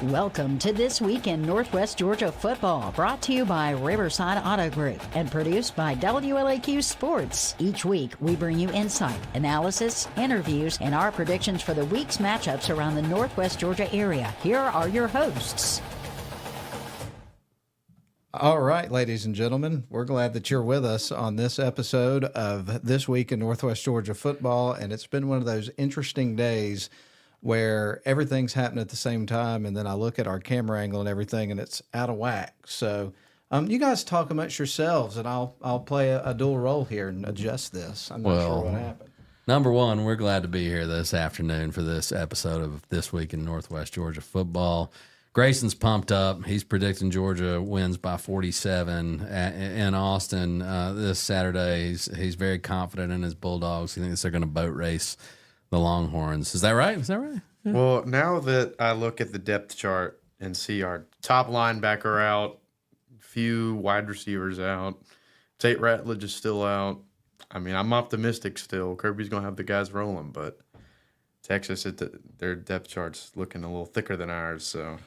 Welcome to This Week in Northwest Georgia Football, brought to you by Riverside Auto Group and produced by WLAQ Sports. Each week, we bring you insight, analysis, interviews, and our predictions for the week's matchups around the Northwest Georgia area. Here are your hosts. All right, ladies and gentlemen, we're glad that you're with us on this episode of This Week in Northwest Georgia Football, and it's been one of those interesting days where everything's happening at the same time, and then I look at our camera angle and everything, and it's out of whack. So you guys talk amongst yourselves, and I'll play a dual role here and adjust this. I'm not sure what happened. Number one, we're glad to be here this afternoon for this episode of This Week in Northwest Georgia Football. Grayson's pumped up. He's predicting Georgia wins by 47 in Austin this Saturday. He's very confident in his Bulldogs. He thinks they're going to boat race the Longhorns. Is that right? Yeah. Well, now that I look at the depth chart and see our top linebacker out, few wide receivers out, Tate Ratledge is still out. I mean, I'm optimistic still. Kirby's going to have the guys rolling, but Texas, their depth chart's looking a little thicker than ours, so...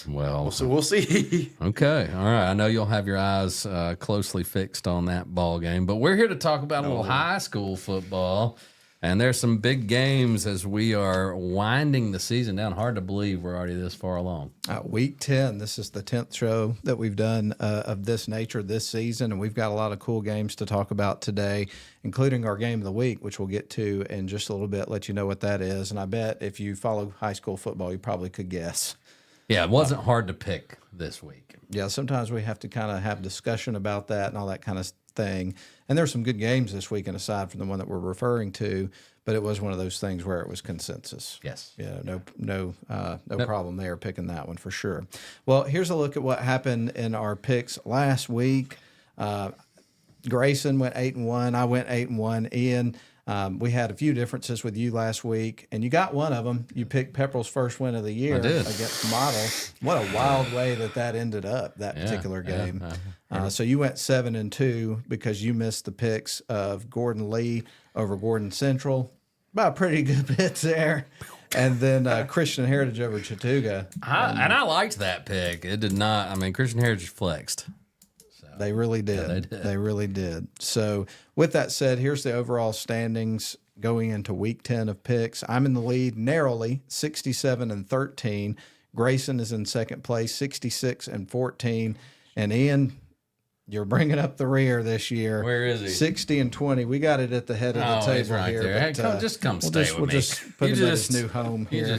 Well, so we'll see. Okay. All right. I know you'll have your eyes closely fixed on that ball game, but we're here to talk about a little high school football. And there's some big games as we are winding the season down. Hard to believe we're already this far along. Week 10, this is the 10th show that we've done of this nature this season, and we've got a lot of cool games to talk about today, including our game of the week, which we'll get to in just a little bit, let you know what that is. And I bet if you follow high school football, you probably could guess. Yeah, it wasn't hard to pick this week. Yeah, sometimes we have to kind of have discussion about that and all that kind of thing. And there's some good games this weekend aside from the one that we're referring to, but it was one of those things where it was consensus. Yes. Yeah, no problem there picking that one for sure. Well, here's a look at what happened in our picks last week. Grayson went 8-1. I went 8-1. Ian, we had a few differences with you last week, and you got one of them. You picked Pepperell's first win of the year against Model. What a wild way that ended up, that particular game. So you went 7-2 because you missed the picks of Gordon Lee over Gordon Central. By a pretty good bit there. And then Christian Heritage over Chattooga. And I liked that pick. It did not. I mean, Christian Heritage flexed. They really did. Yeah, they did. They really did. So with that said, here's the overall standings going into week 10 of picks. I'm in the lead narrowly, 67-13. Grayson is in second place, 66-14. And Ian, you're bringing up the rear this year. Where is he? 60-20. We got it at the head of the table he's right here. There. But, Hey, come stay with me. We'll just put him in his new home here.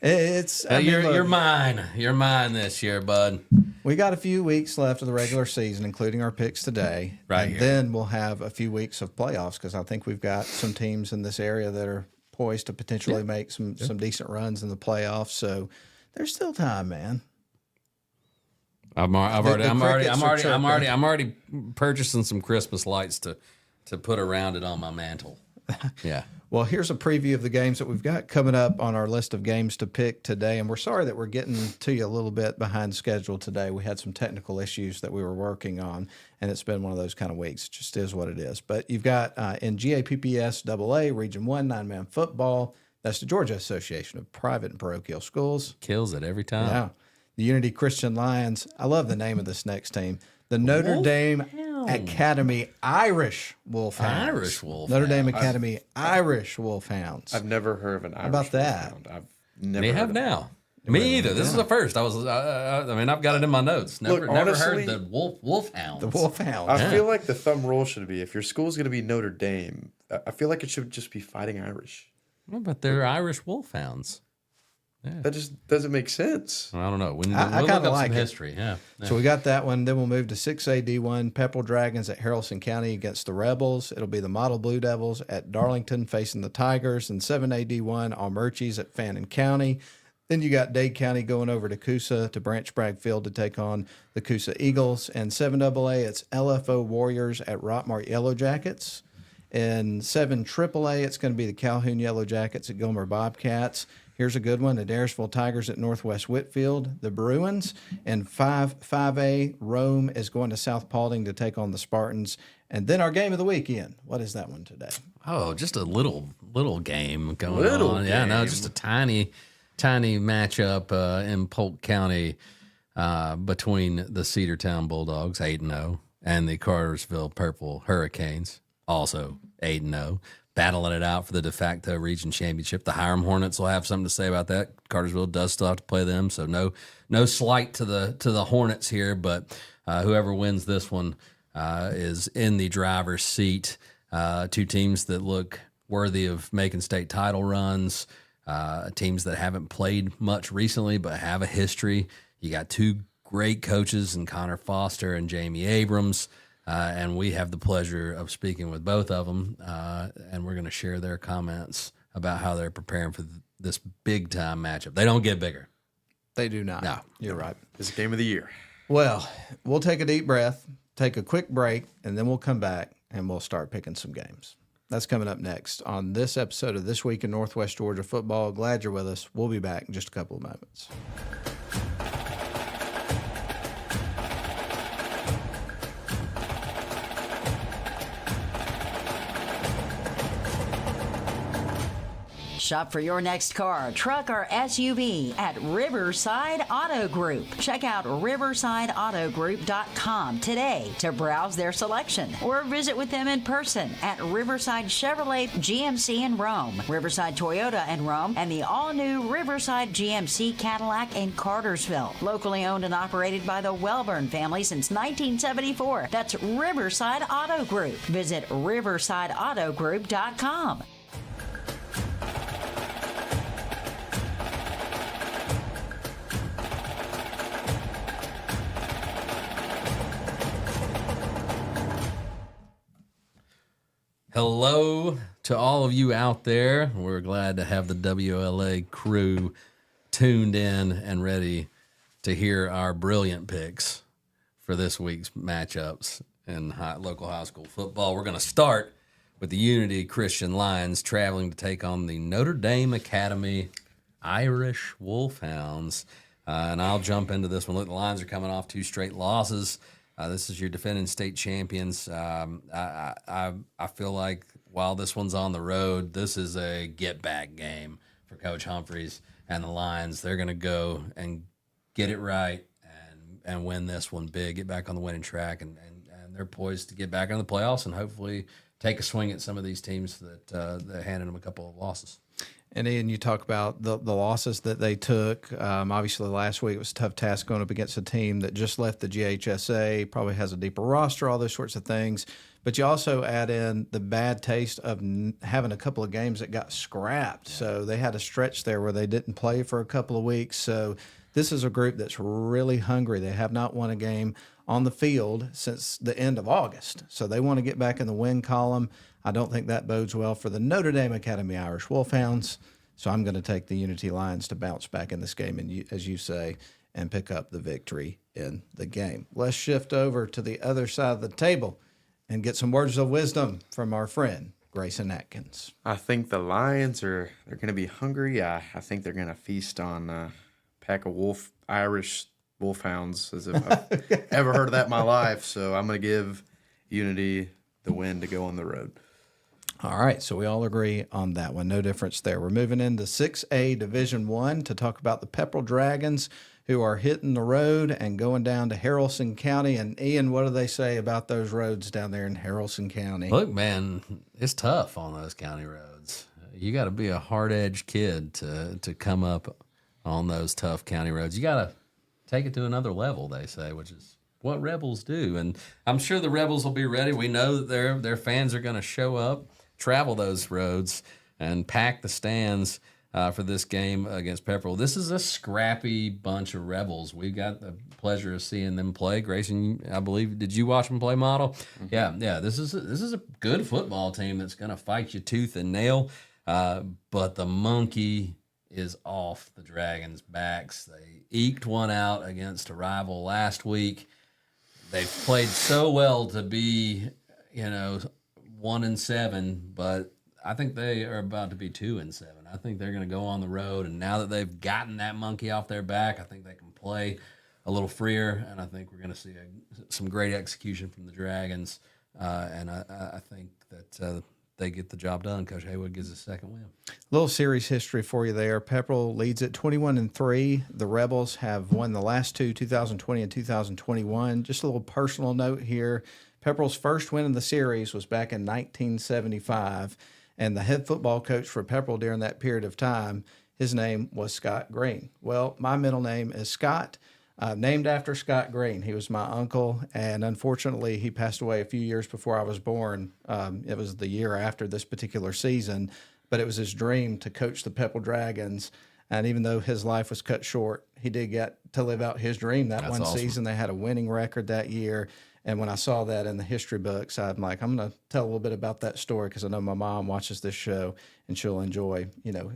You're mine. You're mine this year, bud. We got a few weeks left of the regular season, including our picks today. Right and here. Then we'll have a few weeks of playoffs because I think we've got some teams in this area that are poised to potentially make some decent runs in the playoffs. So there's still time, man. I'm already purchasing some Christmas lights to put around it on my mantle. Yeah. Well, here's a preview of the games that we've got coming up on our list of games to pick today. And we're sorry that we're getting to you a little bit behind schedule today. We had some technical issues that we were working on, and it's been one of those kind of weeks. It just is what it is. But you've got in GAPPS AA, Region 1, 9-man football. That's the Georgia Association of Private and Parochial Schools. Kills it every time. Yeah. The Unity Christian Lions. I love the name of this next team. The Notre Dame Academy Irish Wolfhounds. Irish Wolfhounds. Notre Dame Academy Irish Wolfhounds. I've never heard of an Irish How about that? Wolfhound. I've never They heard have of now. Me either. This is the first. I've got it in my notes. Never honestly, heard the Wolfhounds. The Wolfhounds. I feel like the thumb rule should be if your school's going to be Notre Dame, I feel like it should just be Fighting Irish. But they're Irish Wolfhounds. Yeah. That just doesn't make sense. I don't know. We'll look kinda up like some it. history. Yeah. So we got that one. Then we'll move to 6A D1, Pepperell Dragons at Haralson County against the Rebels. It'll be the Model Blue Devils at Darlington facing the Tigers, and 7A D1, Almerchies at Fannin County. Then you got Dade County going over to Coosa to Branch Bragg Field to take on the Coosa Eagles. And 7AA, it's LFO Warriors at Rockmart Yellow Jackets. In 7 AAA, it's going to be the Calhoun Yellow Jackets at Gilmer Bobcats. Here's a good one, the Daresville Tigers at Northwest Whitfield, the Bruins. And 5A, Rome is going to South Paulding to take on the Spartans. And then our game of the weekend. What is that one today? Oh, just a little game going on. Yeah, no, just a tiny tiny matchup in Polk County between the Cedartown Bulldogs, 8-0, and the Cartersville Purple Hurricanes, also 8-0, battling it out for the de facto region championship. The Hiram Hornets will have something to say about that. Cartersville does still have to play them, so no slight to the Hornets here, but whoever wins this one is in the driver's seat. Two teams that look worthy of making state title runs, teams that haven't played much recently but have a history. You got two great coaches in Conor Foster and Jamie Abrams, and we have the pleasure of speaking with both of them, and we're going to share their comments about how they're preparing for this big-time matchup. They don't get bigger. They do not. No. You're right. It's the game of the year. Well, we'll take a deep breath, take a quick break, and then we'll come back and we'll start picking some games. That's coming up next on this episode of This Week in Northwest Georgia Football. Glad you're with us. We'll be back in just a couple of moments. Shop for your next car, truck, or SUV at Riverside Auto Group. Check out riversideautogroup.com today to browse their selection or visit with them in person at Riverside Chevrolet GMC in Rome, Riverside Toyota in Rome, and the all-new Riverside GMC Cadillac in Cartersville. Locally owned and operated by the Welburn family since 1974. That's Riverside Auto Group. Visit riversideautogroup.com. Hello to all of you out there. We're glad to have the WLA crew tuned in and ready to hear our brilliant picks for this week's matchups in local high school football. We're going to start with the Unity Christian Lions traveling to take on the Notre Dame Academy Irish Wolfhounds. And I'll jump into this one. Look, the Lions are coming off 2 straight losses. This is your defending state champions. I feel like while this one's on the road, this is a get-back game for Coach Humphreys and the Lions. They're going to go and get it right and win this one big, get back on the winning track, and they're poised to get back into the playoffs and hopefully take a swing at some of these teams that handed them a couple of losses. And Ian, you talk about the losses that they took. Obviously, last week it was a tough task going up against a team that just left the GHSA, probably has a deeper roster, all those sorts of things. But you also add in the bad taste of having a couple of games that got scrapped. So they had a stretch there where they didn't play for a couple of weeks. So this is a group that's really hungry. They have not won a game on the field since the end of August. So they want to get back in the win column. I don't think that bodes well for the Notre Dame Academy Irish Wolfhounds. So I'm going to take the Unity Lions to bounce back in this game, and as you say, and pick up the victory in the game. Let's shift over to the other side of the table and get some words of wisdom from our friend, Grayson Atkins. I think the Lions they're going to be hungry. I think they're going to feast on a pack of Irish Wolfhounds, as if I've ever heard of that in my life. So I'm going to give Unity the win to go on the road. All right, so we all agree on that one. No difference there. We're moving into 6A Division I to talk about the Pepperell Dragons, who are hitting the road and going down to Haralson County. And Ian, what do they say about those roads down there in Haralson County? Look, man, it's tough on those county roads. You got to be a hard-edged kid to come up on those tough county roads. You got to take it to another level, they say, which is what Rebels do. And I'm sure the Rebels will be ready. We know that their fans are going to show up, travel those roads, and pack the stands for this game against Pepperell. This is a scrappy bunch of Rebels. We got the pleasure of seeing them play. Grayson, I believe, did you watch them play Model? Mm-hmm. Yeah. This is a good football team that's going to fight you tooth and nail. But the monkey is off the Dragons' backs. They eked one out against a rival last week. They've played so well to be, 1-7, but I think they are about to be 2-7. I think they're going to go on the road, and now that they've gotten that monkey off their back, I think they can play a little freer, and I think we're going to see some great execution from the Dragons. And I think that they get the job done. Coach Haywood gets his second win. Little series history for you there. Pepperell leads at 21-3. The Rebels have won the last two, 2020 and 2021. Just a little personal note here. Pepperell's first win in the series was back in 1975, and the head football coach for Pepperell during that period of time, his name was Scott Green. Well, my middle name is Scott, named after Scott Green. He was my uncle, and unfortunately, he passed away a few years before I was born. It was the year after this particular season, but it was his dream to coach the Pepperell Dragons. And even though his life was cut short, he did get to live out his dream that one awesome. season. They had a winning record that year. And when I saw that in the history books, I'm like, I'm going to tell a little bit about that story because I know my mom watches this show and she'll enjoy,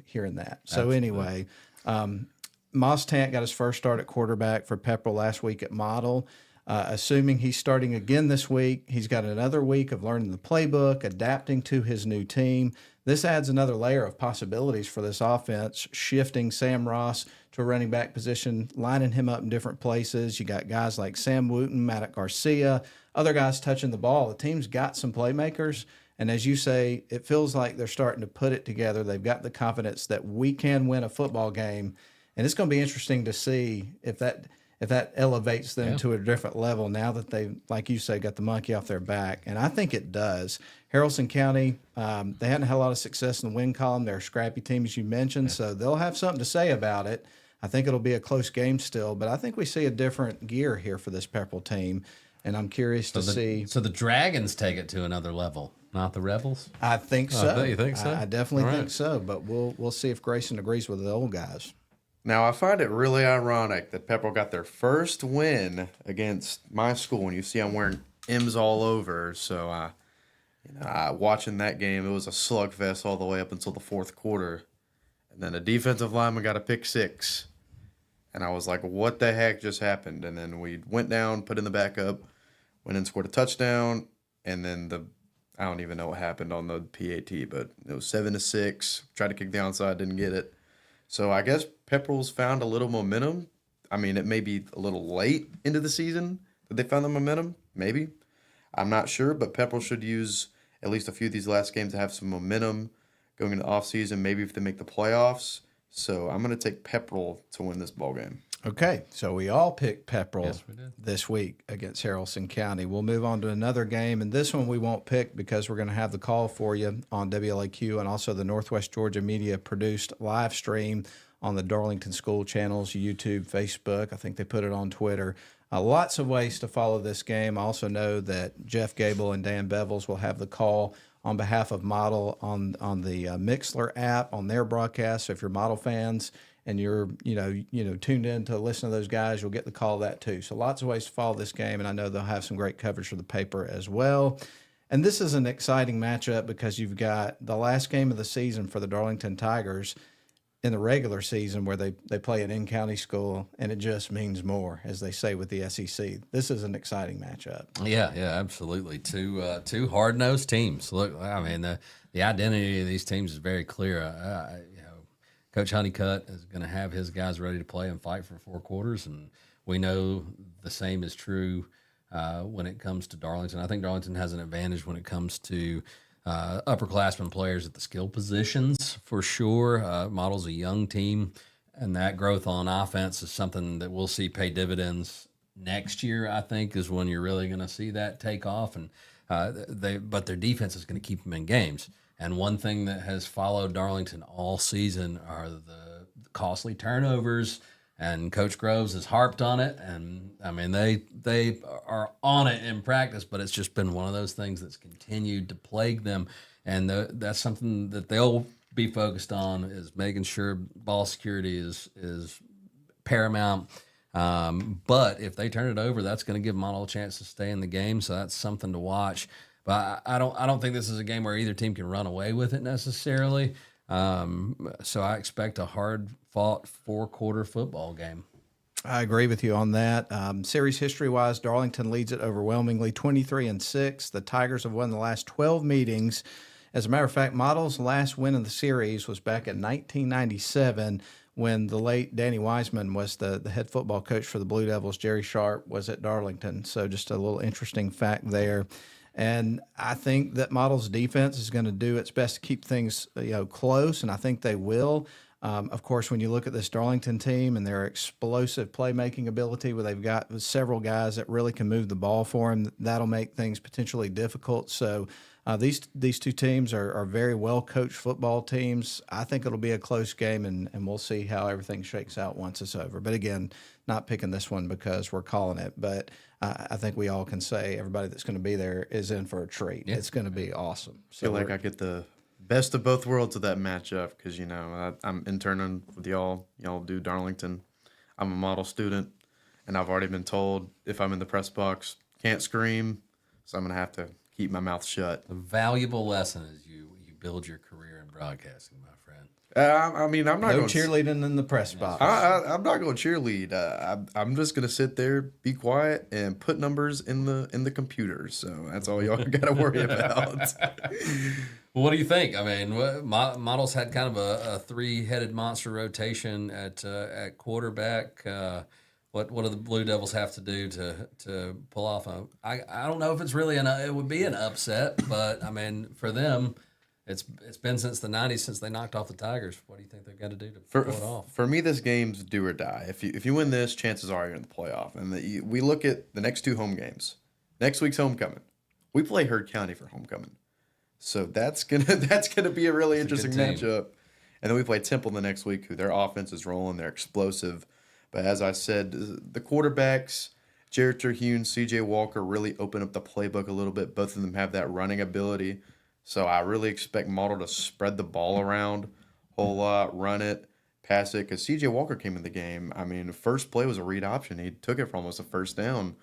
hearing that. So Absolutely. anyway, Moss Tant got his first start at quarterback for Pepperell last week at Model. Assuming he's starting again this week, he's got another week of learning the playbook, adapting to his new team. This adds another layer of possibilities for this offense, shifting Sam Ross to a running back position, lining him up in different places. You got guys like Sam Wooten, Maddox Garcia, other guys touching the ball. The team's got some playmakers, and as you say, it feels like they're starting to put it together. They've got the confidence that we can win a football game, and it's going to be interesting to see if that elevates them to a different level now that they, like you say, got the monkey off their back. And I think it does. Haralson County, they hadn't had a lot of success in the win column. They're a scrappy team, as you mentioned, so they'll have something to say about it. I think it'll be a close game still, but I think we see a different gear here for this Pepperell team, and I'm curious to see. So the Dragons take it to another level, not the Rebels? I think so. You think so? I definitely All think so, but we'll see if Grayson agrees with the old guys. Now, I find it really ironic that Pepperell got their first win against my school, and you see I'm wearing M's all over. So, watching that game, it was a slugfest all the way up until the fourth quarter. And then a defensive lineman got a pick six. And I was like, what the heck just happened? And then we went down, put in the backup, went and scored a touchdown. And then I don't even know what happened on the PAT, but it was 7-6. Tried to kick the onside, didn't get it. So I guess Pepperell's found a little momentum. I mean, it may be a little late into the season that they found the momentum. Maybe. I'm not sure, but Pepperell should use at least a few of these last games to have some momentum going into the offseason, maybe if they make the playoffs. So I'm going to take Pepperell to win this ball game. Okay, so we all picked Pepperell Yes, we did. this week against Haralson County. We'll move on to another game, and this one we won't pick because we're going to have the call for you on WLAQ and also the Northwest Georgia Media produced live stream on the Darlington School channels, YouTube, Facebook. I think they put it on Twitter. Lots of ways to follow this game. I also know that Jeff Gable and Dan Bevels will have the call on behalf of Model on the Mixler app on their broadcast. So if you're Model fans and you're tuned in to listen to those guys, you'll get the call of that too. So lots of ways to follow this game, and I know they'll have some great coverage for the paper as well. And this is an exciting matchup because you've got the last game of the season for the Darlington Tigers in the regular season where they play an in-county school, and it just means more, as they say with the SEC. This is an exciting matchup. Yeah, absolutely. Two hard-nosed teams. Look, I mean, the identity of these teams is very clear. Coach Honeycutt is going to have his guys ready to play and fight for 4 quarters, and we know the same is true when it comes to Darlington. I think Darlington has an advantage when it comes to upperclassmen players at the skill positions for sure. Model's a young team, and that growth on offense is something that we'll see pay dividends next year. I think is when you're really going to see that take off, and but their defense is going to keep them in games. And one thing that has followed Darlington all season are the costly turnovers. And Coach Groves has harped on it, and I mean they are on it in practice, but it's just been one of those things that's continued to plague them, and that's something that they'll be focused on is making sure ball security is paramount. But if they turn it over, that's going to give Model a chance to stay in the game, so that's something to watch. But I don't think this is a game where either team can run away with it necessarily. So I expect a hard-fought 4-quarter football game. I agree with you on that. Series history-wise, Darlington leads it overwhelmingly, 23-6. The Tigers have won the last 12 meetings. As a matter of fact, Model's last win of the series was back in 1997 when the late Danny Wiseman was the head football coach for the Blue Devils. Jerry Sharp was at Darlington. So just a little interesting fact there. And I think that Model's defense is going to do its best to keep things, close, and I think they will. Of course, when you look at this Darlington team and their explosive playmaking ability, where they've got several guys that really can move the ball for them, that'll make things potentially difficult. So these two teams are very well coached football teams. I think it'll be a close game, and we'll see how everything shakes out once it's over. But again, not picking this one because we're calling it, but I think we all can say everybody that's going to be there is in for a treat. Yeah. It's going to be awesome. I feel like I get the best of both worlds of that matchup because, I'm interning with y'all. Y'all do Darlington. I'm a Model student, and I've already been told if I'm in the press box, can't scream, so I'm going to have to keep my mouth shut. A valuable lesson as you build your career in broadcasting, my friend. I'm not going cheerleading in the press box. I'm not going to cheerlead. I'm just going to sit there, be quiet, and put numbers in the computer. So that's all y'all got to worry about. Well, what do you think? I mean, Models had kind of a three-headed monster rotation at quarterback. What do the Blue Devils have to do to pull off a? I don't know if it's really it would be an upset, but I mean for them, it's been since the '90s since they knocked off the Tigers. What do you think they've got to do to pull it off? For me, this game's do or die. If you win this, chances are you're in the playoff. And we look at the next two home games. Next week's homecoming. We play Heard County for homecoming, so that's gonna be a really interesting matchup. And then we play Temple the next week, who their offense is rolling, they're explosive. But as I said, the quarterbacks, Jared Terhune, C.J. Walker, really open up the playbook a little bit. Both of them have that running ability. So I really expect Model to spread the ball around a whole lot, run it, pass it. Because C.J. Walker came in the game. I mean, the first play was a read option. He took it for almost a first down.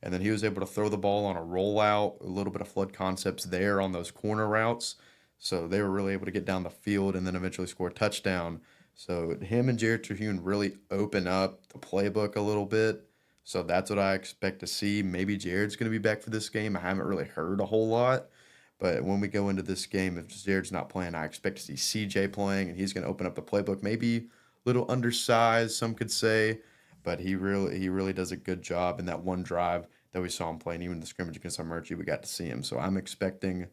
And then he was able to throw the ball on a rollout, a little bit of flood concepts there on those corner routes. So they were really able to get down the field and then eventually score a touchdown. So him and Jared Terhune really open up the playbook a little bit. So that's what I expect to see. Maybe Jared's going to be back for this game. I haven't really heard a whole lot. But when we go into this game, if Jared's not playing, I expect to see CJ playing, and he's going to open up the playbook. Maybe a little undersized, some could say, but he really does a good job in that one drive that we saw him playing. Even the scrimmage against Armurchie, we got to see him. So I'm expecting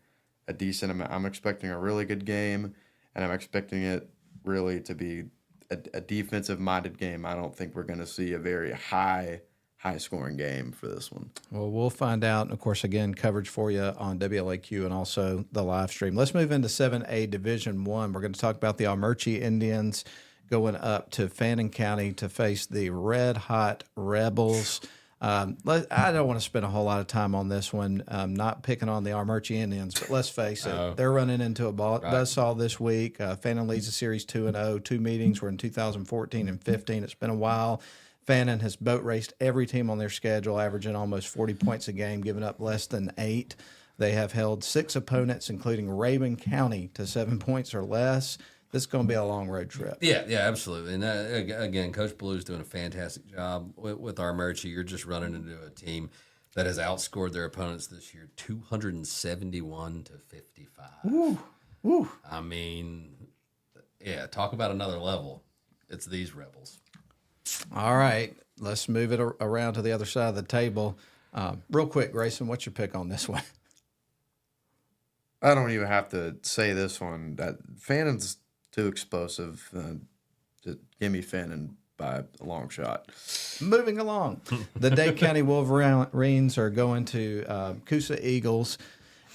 a decent amount. I'm expecting a really good game, and I'm expecting it really to be a defensive-minded game. I don't think we're going to see a very high-scoring game for this one. Well, we'll find out. And, of course, again, coverage for you on WLAQ and also the live stream. Let's move into 7A Division I. We're going to talk about the Armurchie Indians going up to Fannin County to face the red-hot Rebels. I don't want to spend a whole lot of time on this one, not picking on the Armurchie Indians, but let's face it, they're running into a buzzsaw this week. Fannin leads the series 2-0. Two meetings were in 2014 and 15. It's been a while. Fannin has boat raced every team on their schedule, averaging almost 40 points a game, giving up less than 8. They have held 6 opponents, including Rabun County, to 7 points or less. This is going to be a long road trip. Yeah, absolutely. And again, Coach Blue's doing a fantastic job with Armurchie. You're just running into a team that has outscored their opponents this year 271 to 55. Woo. I mean, yeah, talk about another level. It's these Rebels. All right, let's move it around to the other side of the table. Real quick, Grayson, what's your pick on this one? I don't even have to say this one. That Fannin's too explosive. Just give me Fannin by a long shot. Moving along, the Dade County Wolverines are going to Coosa Eagles,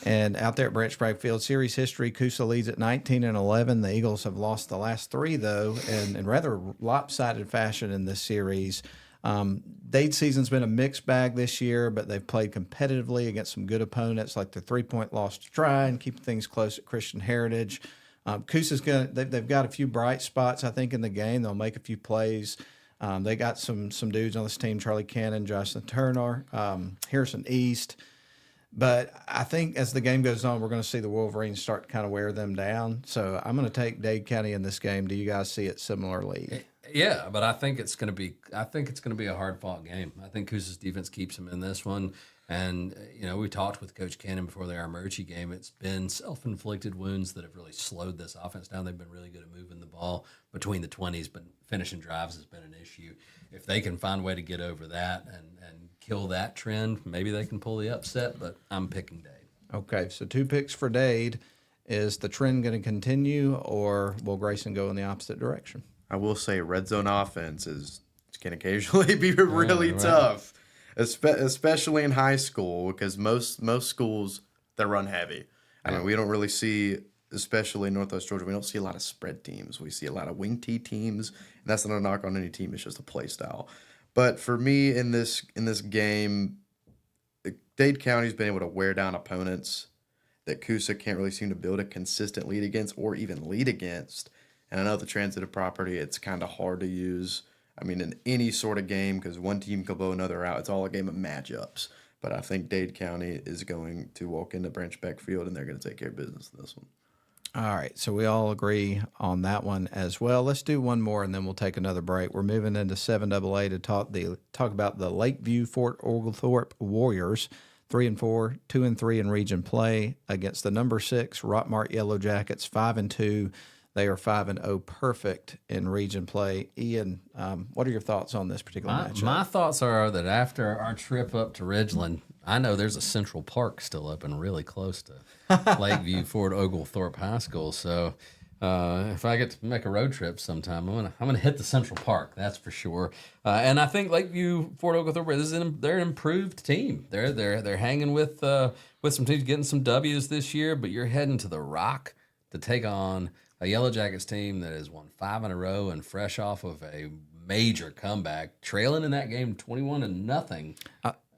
and out there at Branch Bragg Field, series history, Coosa leads at 19-11. The Eagles have lost the last 3 though, in rather lopsided fashion in this series. Dade's season's been a mixed bag this year, but they've played competitively against some good opponents, like the 3-point loss to Try and keep things close at Christian Heritage. Coosa's they've got a few bright spots, I think, in the game. They'll make a few plays. They got some dudes on this team: Charlie Cannon, Justin Turner, Harrison East. But I think as the game goes on, we're going to see the Wolverines start to kind of wear them down. So I'm going to take Dade County in this game. Do you guys see it similarly? Yeah, but I think it's going to be a hard-fought game. I think Coosa's defense keeps them in this one. And, we talked with Coach Cannon before the Armurchie game. It's been self-inflicted wounds that have really slowed this offense down. They've been really good at moving the ball between the 20s, but finishing drives has been an issue. If they can find a way to get over that and kill that trend, maybe they can pull the upset, but I'm picking Dade. Okay, so 2 picks for Dade. Is the trend going to continue, or will Grayson go in the opposite direction? I will say red zone offenses can occasionally be really tough, especially in high school, because most schools, they run heavy. I mean, we don't really see, especially in Northwest Georgia, we don't see a lot of spread teams. We see a lot of wing T teams, and that's not a knock on any team. It's just a play style. But for me in this game, Dade County's been able to wear down opponents that Coosa can't really seem to build a consistent lead against or even lead against. And I know the transitive property, it's kind of hard to use, I mean, in any sort of game, because one team could blow another out. It's all a game of matchups. But I think Dade County is going to walk into Branch Beck Field, and they're going to take care of business in this one. All right, so we all agree on that one as well. Let's do one more, and then we'll take another break. We're moving into 7AA to talk about the Lakeview Fort Oglethorpe Warriors. 3-4, 2-3 in region play against the number 6 Rockmart Yellow Jackets, 5-2. They are 5-0, perfect in region play. Ian, what are your thoughts on this particular matchup? My thoughts are that after our trip up to Ridgeland, I know there's a Central Park still open really close to Lakeview Fort Oglethorpe High School. So if I get to make a road trip sometime, I'm gonna hit the Central Park. That's for sure. And I think Lakeview Fort Oglethorpe they're an improved team. They're hanging with some teams getting some W's this year, but you're heading to the Rock to take on a Yellow Jackets team that has won 5 in a row and fresh off of a major comeback, trailing in that game 21-0.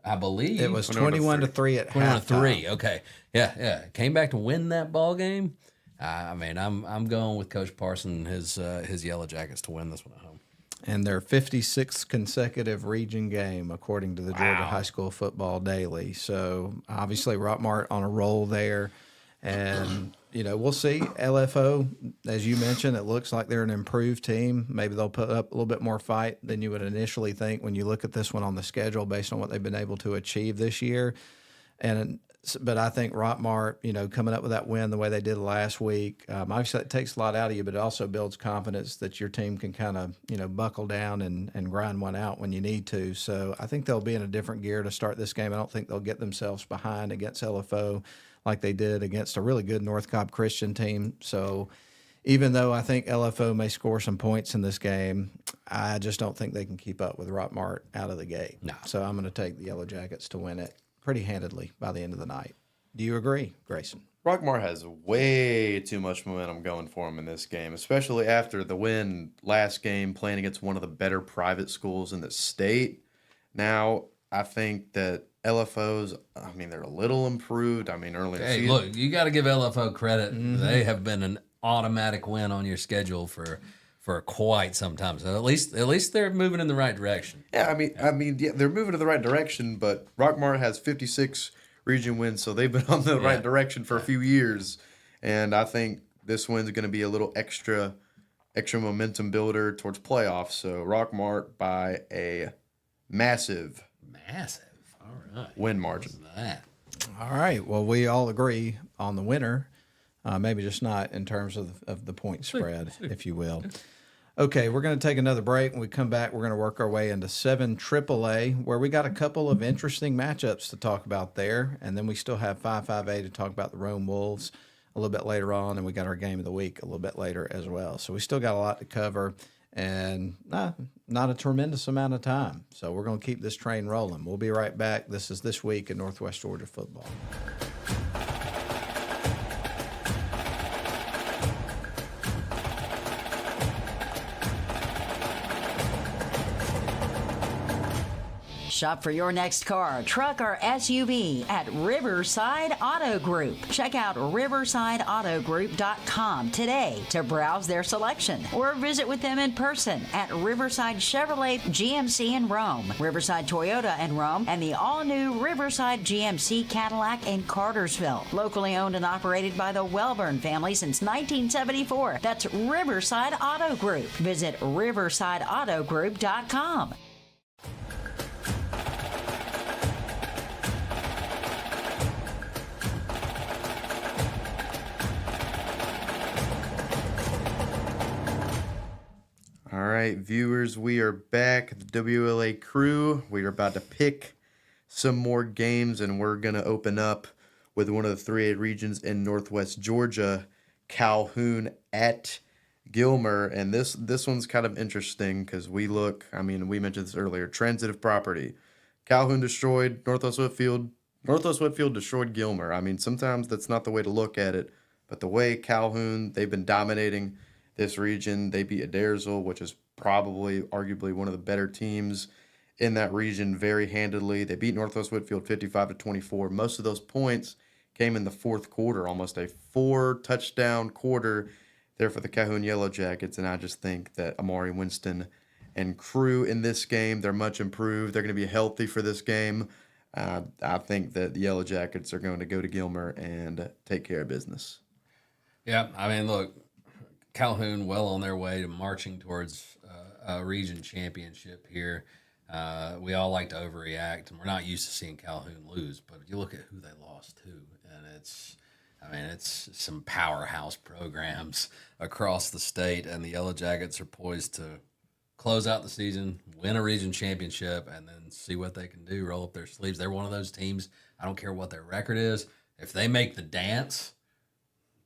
I believe it was 21-3 at halftime. 21-3. Okay, yeah. Came back to win that ball game. I mean, I'm going with Coach Parson, his Yellow Jackets to win this one at home. And their 56th consecutive region game, according to the Georgia High School Football Daily. So obviously, Rockmart on a roll there, and we'll see. LFO, as you mentioned, it looks like they're an improved team. Maybe they'll put up a little bit more fight than you would initially think when you look at this one on the schedule, based on what they've been able to achieve this year. But I think Rockmart, coming up with that win the way they did last week, obviously it takes a lot out of you, but it also builds confidence that your team can kind of, buckle down and grind one out when you need to. So I think they'll be in a different gear to start this game. I don't think they'll get themselves behind against LFO like they did against a really good North Cobb Christian team. So even though I think LFO may score some points in this game, I just don't think they can keep up with Rockmart out of the gate. No. So I'm going to take the Yellow Jackets to win it pretty handedly by the end of the night. Do you agree, Grayson? Rockmart has way too much momentum going for them in this game, especially after the win last game playing against one of the better private schools in the state. Now, I think that LFOs, they're a little improved. Earlier Hey, look, you got to give LFO credit. Mm-hmm. They have been an automatic win on your schedule for quite some time. So at least they're moving in the right direction. Yeah, they're moving in the right direction, but Rockmart has 56 region wins, so they've been on the right direction for a few years. And I think this win's going to be a little extra momentum builder towards playoffs. So Rockmart by a massive all right, win margin. All right. Well, we all agree on the winner, maybe just not in terms of the point spread, if you will. Okay, we're going to take another break. When we come back, we're going to work our way into 7 AAA, where we got a couple of interesting matchups to talk about there, and then we still have 5A to talk about the Rome Wolves a little bit later on, and we got our game of the week a little bit later as well. So we still got a lot to cover, and not a tremendous amount of time. So we're going to keep this train rolling. We'll be right back. This is This Week in Northwest Georgia Football. Shop for your next car, truck, or SUV at Riverside Auto Group. Check out riversideautogroup.com today to browse their selection or visit with them in person at Riverside Chevrolet GMC in Rome, Riverside Toyota in Rome, and the all-new Riverside GMC Cadillac in Cartersville. Locally owned and operated by the Welburn family since 1974. That's Riverside Auto Group. Visit riversideautogroup.com. All right, viewers, we are back. The WLA crew. We are about to pick some more games, and we're going to open up with one of the 3A regions in Northwest Georgia, Calhoun at Gilmer. And this one's kind of interesting because we mentioned this earlier, transitive property. Calhoun destroyed Northwest Whitfield. Northwest Whitfield destroyed Gilmer. I mean, sometimes that's not the way to look at it, but the way Calhoun, they've been dominating this region. They beat Adairsville, which is probably arguably one of the better teams in that region, very handedly. They beat Northwest Whitfield 55-24. Most of those points came in the fourth quarter, almost a 4-touchdown quarter there for the Calhoun Yellow Jackets. And I just think that Amari Winston and crew in this game, they're much improved. They're going to be healthy for this game. I think that the Yellow Jackets are going to go to Gilmer and take care of business. Yeah, I mean, look, Calhoun well on their way to marching towards a region championship here. We all like to overreact, and we're not used to seeing Calhoun lose. But you look at who they lost to, and it's some powerhouse programs across the state, and the Yellow Jackets are poised to close out the season, win a region championship, and then see what they can do, roll up their sleeves. They're one of those teams, I don't care what their record is, if they make the dance,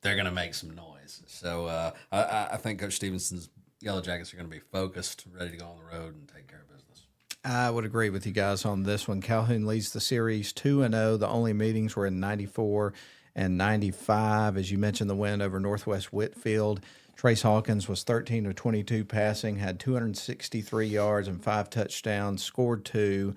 they're going to make some noise. So I think Coach Stevenson's Yellow Jackets are going to be focused, ready to go on the road and take care of business. I would agree with you guys on this one. Calhoun leads the series 2-0. The only meetings were in 94 and 95. As you mentioned, the win over Northwest Whitfield. Trace Hawkins was 13 of 22 passing, had 263 yards and 5 touchdowns, scored 2.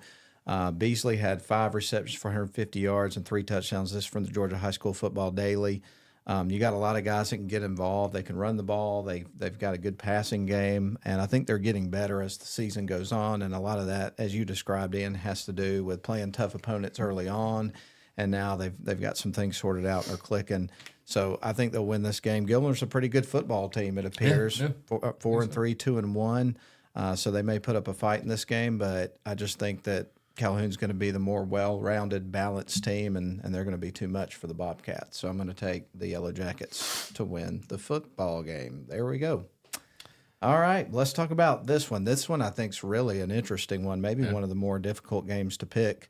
Beasley had 5 receptions for 150 yards and 3 touchdowns. This is from the Georgia High School Football Daily. You got a lot of guys that can get involved. They can run the ball. They've got a good passing game, and I think they're getting better as the season goes on. And a lot of that, as you described, Ian, has to do with playing tough opponents early on, and now they've got some things sorted out and are clicking. So I think they'll win this game. Gilmer's a pretty good football team, it appears. Yeah. 4-3, 2-1. So they may put up a fight in this game, but I just think that Calhoun's going to be the more well-rounded, balanced team, and they're going to be too much for the Bobcats. So I'm going to take the Yellow Jackets to win the football game. There we go. All right, let's talk about this one. This one I think is really an interesting one, maybe one of the more difficult games to pick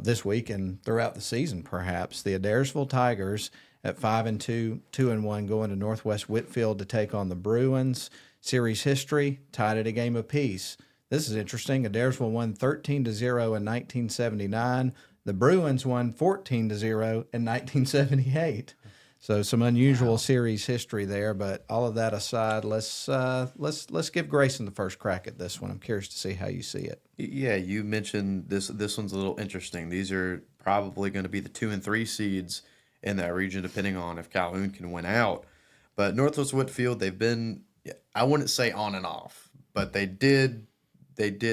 this week and throughout the season, perhaps. The Adairsville Tigers at 5-2, 2-1, going to Northwest Whitfield to take on the Bruins. Series history, tied at a game apiece. This is interesting. Adairsville won 13-0 in 1979. The Bruins won 14-0 in 1978. So some unusual series history there. But all of that aside, let's give Grayson the first crack at this one. I'm curious to see how you see it. Yeah, you mentioned this. This one's a little interesting. These are probably going to be the 2 and 3 seeds in that region, depending on if Calhoun can win out. But Northwest Whitfield, they've been, I wouldn't say on and off, but they did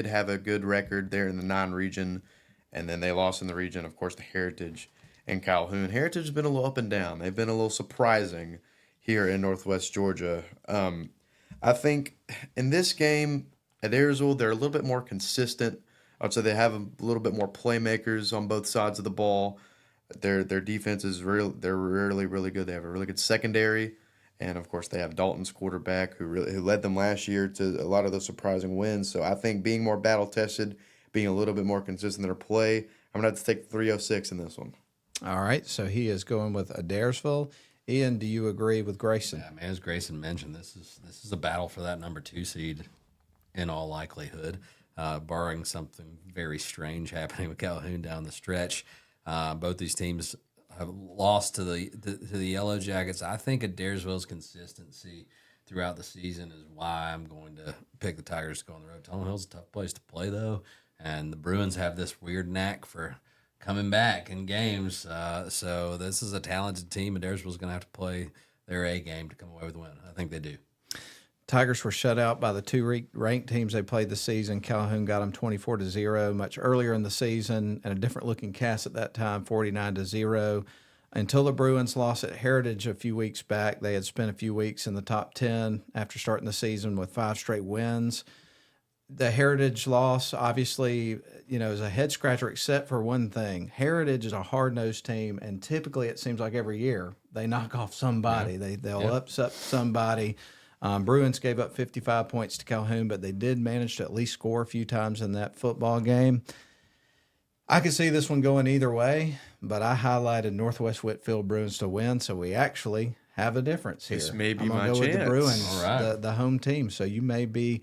have a good record there in the 9 region, and then they lost in the region, of course, to Heritage and Calhoun. Heritage has been a little up and down. They've been a little surprising here in Northwest Georgia. I think in this game at Adairsville, they're a little bit more consistent. I'd say they have a little bit more playmakers on both sides of the ball. Their defense is they're really, really good. They have a really good secondary. And, of course, they have Dalton's quarterback who led them last year to a lot of those surprising wins. So I think being more battle-tested, being a little bit more consistent in their play, I'm going to have to take 306 in this one. All right, so he is going with Adairsville. Ian, do you agree with Grayson? Yeah, man, as Grayson mentioned, this is a battle for that number 2 seed in all likelihood, barring something very strange happening with Calhoun down the stretch. Both these teams have lost to the Yellow Jackets. I think Adairsville's consistency throughout the season is why I'm going to pick the Tigers to go on the road. Tunnel Hill's a tough place to play, though, and the Bruins have this weird knack for coming back in games. So this is a talented team. Adairsville's going to have to play their A game to come away with a win. I think they do. Tigers were shut out by the 2 ranked teams they played this season. Calhoun got them 24-0 much earlier in the season, and a different-looking cast at that time, 49-0. Until the Bruins lost at Heritage a few weeks back, they had spent a few weeks in the top 10 after starting the season with 5 straight wins. The Heritage loss, obviously, is a head-scratcher except for one thing. Heritage is a hard-nosed team, and typically it seems like every year they knock off somebody. Yeah. They'll upset somebody. Bruins gave up 55 points to Calhoun, but they did manage to at least score a few times in that football game. I could see this one going either way, but I highlighted Northwest Whitfield Bruins to win, so we actually have a difference here. This may be I'm gonna my go with the chance. Bruins, All right. the home team. So you may be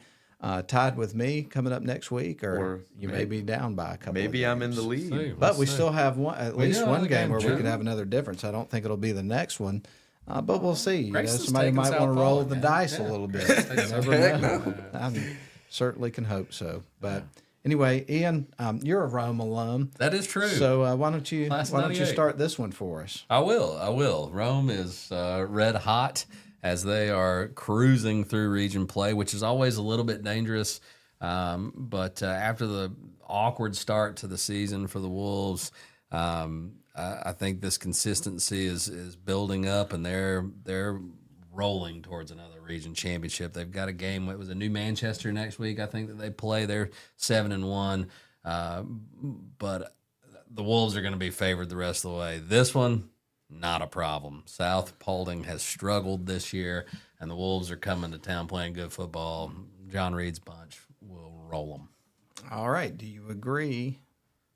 tied with me coming up next week, or you may be down by a couple. Maybe of I'm in games. the lead. But we still have at least do one another game game, where we Joe. could have another difference. I don't think it'll be the next one, but we'll see. Grayson's Somebody taking might South want to roll Pauling, the man. dice a Yeah. little bit. You never know. I certainly can hope so. But anyway, Ian, you're a Rome alum. That is true. So why don't you Class why don't you 98. start this one for us? I will. Rome is red hot as they are cruising through region play, which is always a little bit dangerous. But after the awkward start to the season for the Wolves, I think this consistency is building up, and they're rolling towards another region championship. They've got a game. It was a New Manchester next week, I think, that they play. They're 7-1, but the Wolves are going to be favored the rest of the way. This one, not a problem. South Paulding has struggled this year, and the Wolves are coming to town playing good football. John Reed's bunch will roll them. All right. Do you agree,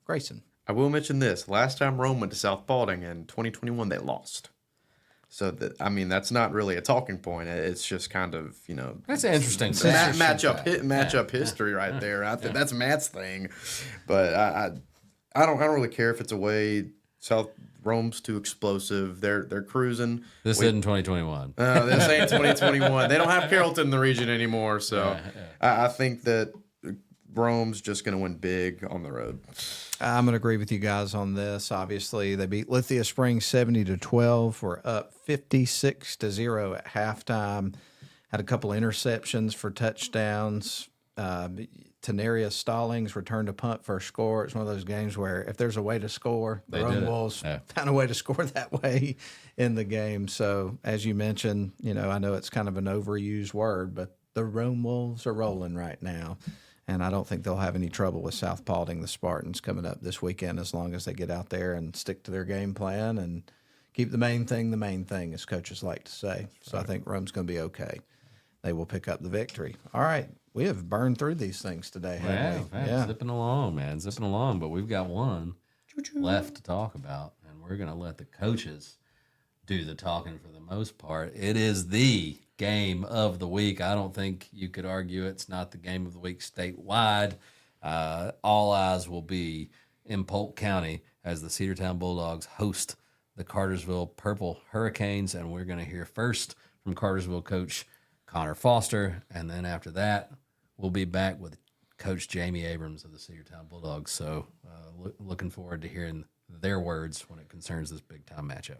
Grayson? I will mention this. Last time Rome went to South Paulding in 2021, they lost. So, that's not really a talking point. It's just kind of, That's an interesting matchup history right there. I think that's Matt's thing. But I don't really care if it's away. South Rome's too explosive. They're cruising. This isn't 2021. This ain't 2021. They don't have Carrollton in the region anymore. So I think that Rome's just going to win big on the road. I'm going to agree with you guys on this. Obviously, they beat Lithia Springs 70-12. We're up 56-0 at halftime. Had a couple interceptions for touchdowns. Tenaria Stallings returned a punt for a score. It's one of those games where if there's a way to score, the Rome Wolves found a way to score that way in the game. So, as you mentioned, I know it's kind of an overused word, but the Rome Wolves are rolling right now. And I don't think they'll have any trouble with South Paulding, the Spartans, coming up this weekend, as long as they get out there and stick to their game plan and keep the main thing, as coaches like to say. So I think Rome's going to be okay. They will pick up the victory. All right. We have burned through these things today, haven't we? Yeah. Zipping along. But we've got one left to talk about, and we're going to let the coaches do the talking for the most part. It is the game of the week. I don't think you could argue it's not the game of the week statewide. All eyes will be in Polk County as the Cedartown Bulldogs host the Cartersville Purple Hurricanes, and we're going to hear first from Cartersville coach Conor Foster, and then after that, we'll be back with Coach Jamie Abrams of the Cedartown Bulldogs. So looking forward to hearing their words when it concerns this big-time matchup.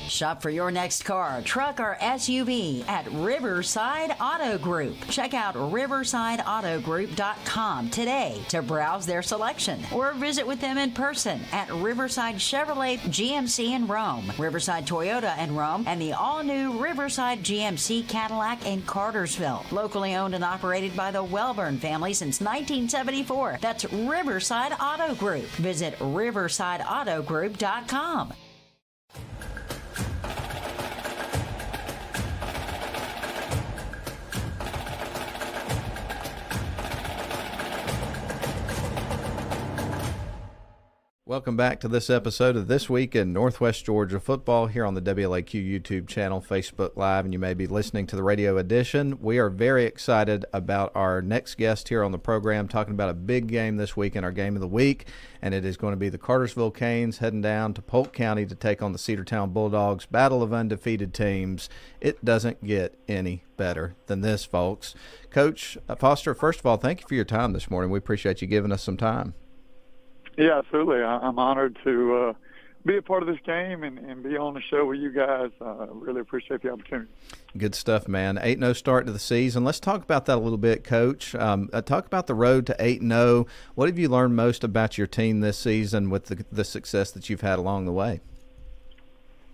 Shop for your next car, truck, or SUV at Riverside Auto Group. Check out riversideautogroup.com today to browse their selection or visit with them in person at Riverside Chevrolet GMC in Rome, Riverside Toyota in Rome, and the all-new Riverside GMC Cadillac in Cartersville. Locally owned and operated by the Welburn family since 1974. That's Riverside Auto Group. Visit riversideautogroup.com. Welcome back to this episode of This Week in Northwest Georgia Football here on the WLAQ YouTube channel, Facebook Live, and you may be listening to the radio edition. We are very excited about our next guest here on the program, talking about a big game this week in our Game of the Week, and it is going to be the Cartersville Canes heading down to Polk County to take on the Cedartown Bulldogs. Battle of undefeated teams. It doesn't get any better than this, folks. Coach Foster, first of all, thank you for your time this morning. We appreciate you giving us some time. Yeah, absolutely. I'm honored to be a part of this game and be on the show with you guys. Really appreciate the opportunity. Good stuff, man. 8-0 start to the season. Let's talk about that a little bit, Coach. Talk about the road to 8-0. What have you learned most about your team this season with the success that you've had along the way?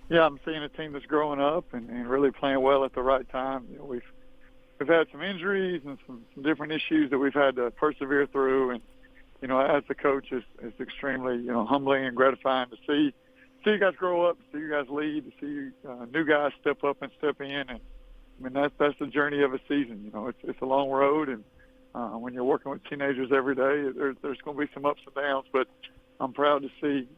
Yeah, I'm seeing a team that's growing up and really playing well at the right time. We've had some injuries and some different issues that we've had to persevere through, and as the coach, it's extremely, humbling and gratifying to see see you guys grow up, see you guys lead, to see new guys step up and step in, and I mean that's the journey of a season. You know, it's a long road, and when you're working with teenagers every day, there's going to be some ups and downs. But I'm proud to see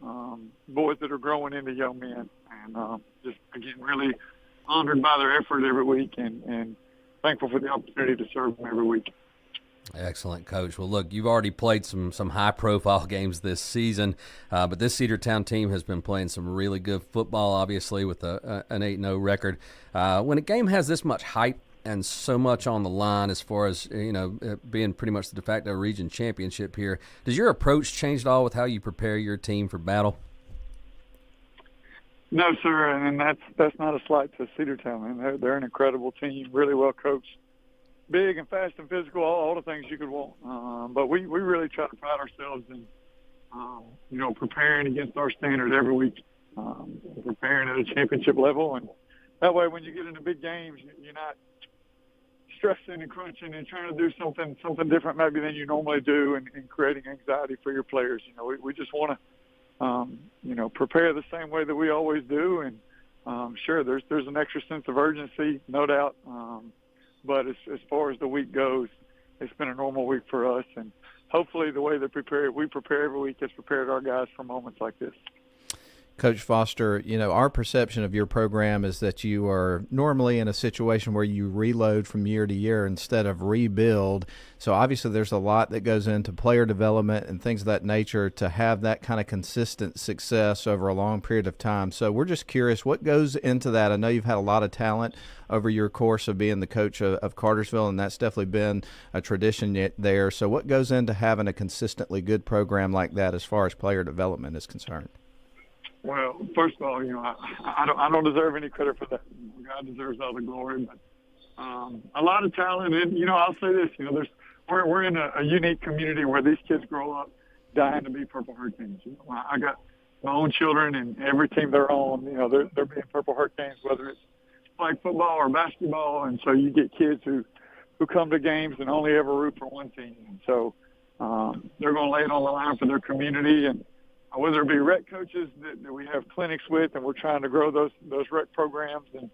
boys that are growing into young men, and just again really honored by their effort every week, and thankful for the opportunity to serve them every week. Excellent, Coach. Well, look, you've already played some high-profile games this season, but this Cedartown team has been playing some really good football, obviously, with an 8-0 record. When a game has this much hype and so much on the line as far as, being pretty much the de facto region championship here, does your approach change at all with how you prepare your team for battle? No, sir, and that's not a slight to Cedartown. And they're an incredible team, really well coached. Big and fast and physical, all the things you could want. But we really try to pride ourselves in, preparing against our standard every week, preparing at a championship level. And that way when you get into big games, you're not stressing and crunching and trying to do something different maybe than you normally do and creating anxiety for your players. We just want to, prepare the same way that we always do. And sure, there's an extra sense of urgency, no doubt. But as far as the week goes, it's been a normal week for us. And hopefully the way that we prepare every week has prepared our guys for moments like this. Coach Foster, our perception of your program is that you are normally in a situation where you reload from year to year instead of rebuild. So obviously there's a lot that goes into player development and things of that nature to have that kind of consistent success over a long period of time. So we're just curious, what goes into that? I know you've had a lot of talent over your course of being the coach of Cartersville, and that's definitely been a tradition there. So what goes into having a consistently good program like that as far as player development is concerned? Well, first of all, I don't deserve any credit for that. God deserves all the glory, but a lot of talent. And I'll say this: we're in a unique community where these kids grow up dying to be Purple Hurricanes. I got my own children, and every team they're on, they're being Purple Hurricanes, whether it's flag football or basketball. And so you get kids who come to games and only ever root for one team. And so they're going to lay it on the line for their community, and whether it be rec coaches that we have clinics with, and we're trying to grow those rec programs and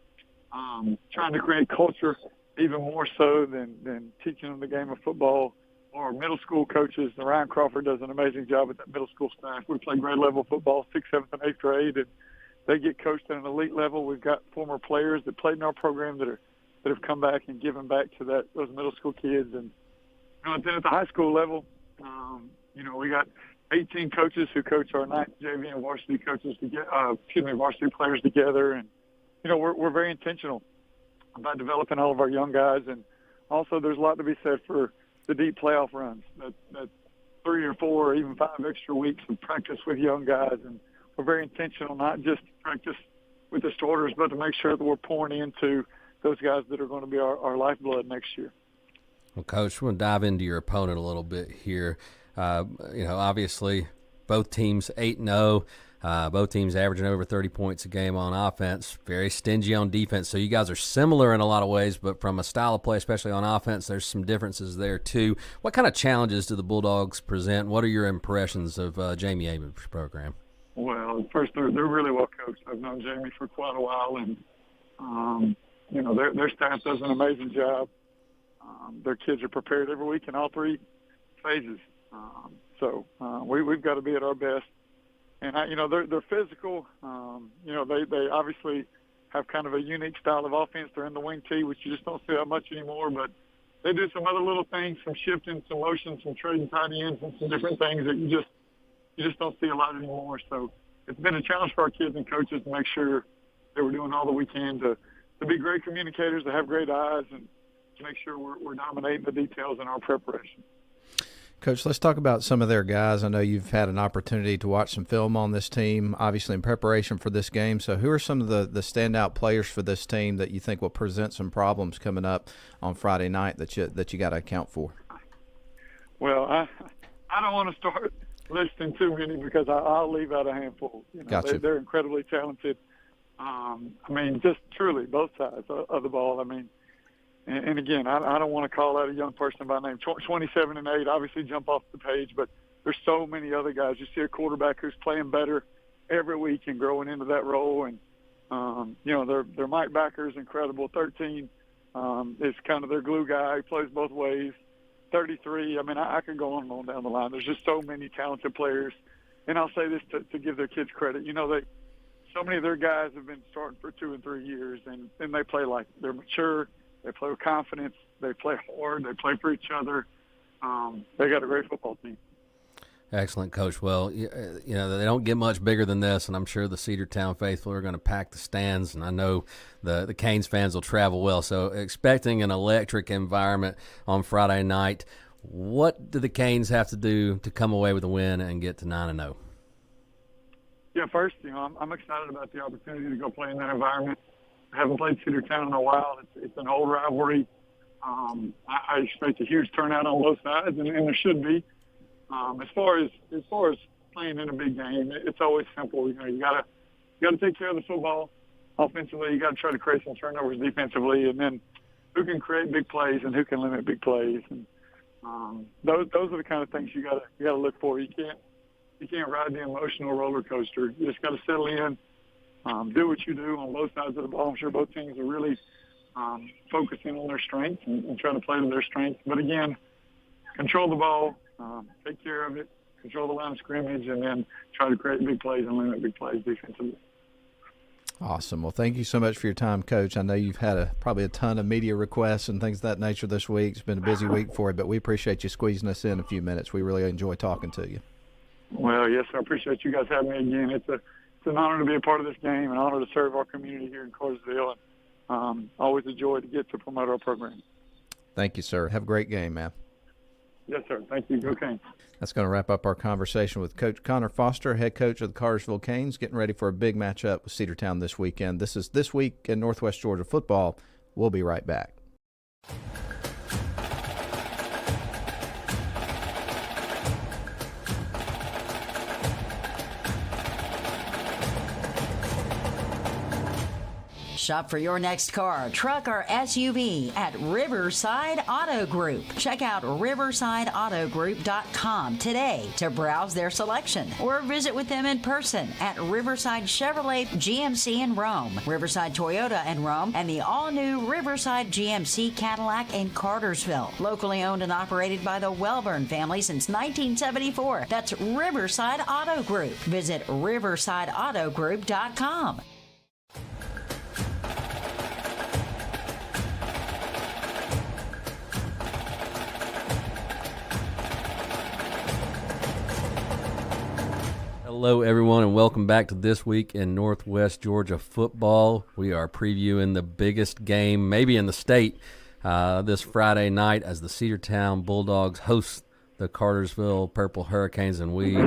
trying to create culture even more so than teaching them the game of football, or middle school coaches. And Ryan Crawford does an amazing job with that middle school staff. We play grade level football, 6th, 7th, and 8th grade, and they get coached at an elite level. We've got former players that played in our program that have come back and given back to those middle school kids. And then at the high school level, we got 18 coaches who coach our 9th JV and varsity varsity players together. And, we're very intentional about developing all of our young guys. And also there's a lot to be said for the deep playoff runs, that 3 or 4 or even 5 extra weeks of practice with young guys. And we're very intentional, not just to practice with the starters, but to make sure that we're pouring into those guys that are going to be our lifeblood next year. Well, Coach, we'll dive into your opponent a little bit here. Obviously both teams 8-0, both teams averaging over 30 points a game on offense, very stingy on defense. So you guys are similar in a lot of ways, but from a style of play, especially on offense, there's some differences there too. What kind of challenges do the Bulldogs present? What are your impressions of Jamie Abrams' program? Well, first, they're really well coached. I've known Jamie for quite a while, and their staff does an amazing job. Their kids are prepared every week in all 3 phases. So we've got to be at our best. And, they're physical. They obviously have kind of a unique style of offense. They're in the wing tee, which you just don't see that much anymore. But they do some other little things, some shifting, some motion, some trading tight ends, and some different things that you just don't see a lot anymore. So it's been a challenge for our kids and coaches to make sure that we're doing all that we can to be great communicators, to have great eyes, and to make sure we're dominating the details in our preparation. Coach, let's talk about some of their guys. I know you've had an opportunity to watch some film on this team, obviously in preparation for this game. So who are some of the standout players for this team that you think will present some problems coming up on Friday night that you got to account for? Well, I don't want to start listing too many because I'll leave out a handful. Gotcha. They're incredibly talented. Just truly both sides of the ball. And again, I don't want to call out a young person by name. 27 and 8 obviously jump off the page, but there's so many other guys. You see a quarterback who's playing better every week and growing into that role. And, their Mike Backer is incredible. 13 is kind of their glue guy. He plays both ways. 33, I mean, I could go on and on down the line. There's just so many talented players. And I'll say this to give their kids credit. So many of their guys have been starting for 2 and 3 years, and they play like they're mature. They play with confidence. They play hard. They play for each other. They got a great football team. Excellent, Coach. Well, they don't get much bigger than this, and I'm sure the Cedartown faithful are going to pack the stands, and I know the Canes fans will travel well. So expecting an electric environment on Friday night. What do the Canes have to do to come away with a win and get to 9-0? Yeah, first, I'm excited about the opportunity to go play in that environment. I haven't played Cedartown in a while. It's an old rivalry. I expect a huge turnout on both sides, and there should be. As far as playing in a big game, it's always simple. You gotta take care of the football offensively. You got to try to create some turnovers defensively, and then who can create big plays and who can limit big plays. And those are the kind of things you gotta look for. You can't ride the emotional roller coaster. You just got to settle in, do what you do on both sides of the ball. I'm sure both teams are really focusing on their strengths and trying to play to their strengths. But again, control the ball, take care of it, control the line of scrimmage, and then try to create big plays and limit big plays defensively. Awesome. Well, thank you so much for your time, Coach. I know you've had probably a ton of media requests and things of that nature this week. It's been a busy week for you, but we appreciate you squeezing us in a few minutes. We really enjoy talking to you. Well, yes, I appreciate you guys having me again. It's an honor to be a part of this game, an honor to serve our community here in Cartersville, and always a joy to get to promote our program. Thank you, sir. Have a great game, man. Yes, sir. Thank you. Go Canes. That's going to wrap up our conversation with Coach Conor Foster, head coach of the Cartersville Canes, getting ready for a big matchup with Cedartown this weekend. This is This Week in Northwest Georgia Football. We'll be right back. Shop for your next car, truck, or SUV at Riverside Auto Group. Check out riversideautogroup.com today to browse their selection or visit with them in person at Riverside Chevrolet GMC in Rome, Riverside Toyota in Rome, and the all-new Riverside GMC Cadillac in Cartersville. Locally owned and operated by the Welburn family since 1974. That's Riverside Auto Group. Visit riversideautogroup.com. Hello, everyone, and welcome back to This Week in Northwest Georgia Football. We are previewing the biggest game, maybe in the state, this Friday night as the Cedartown Bulldogs host the Cartersville Purple Hurricanes, and we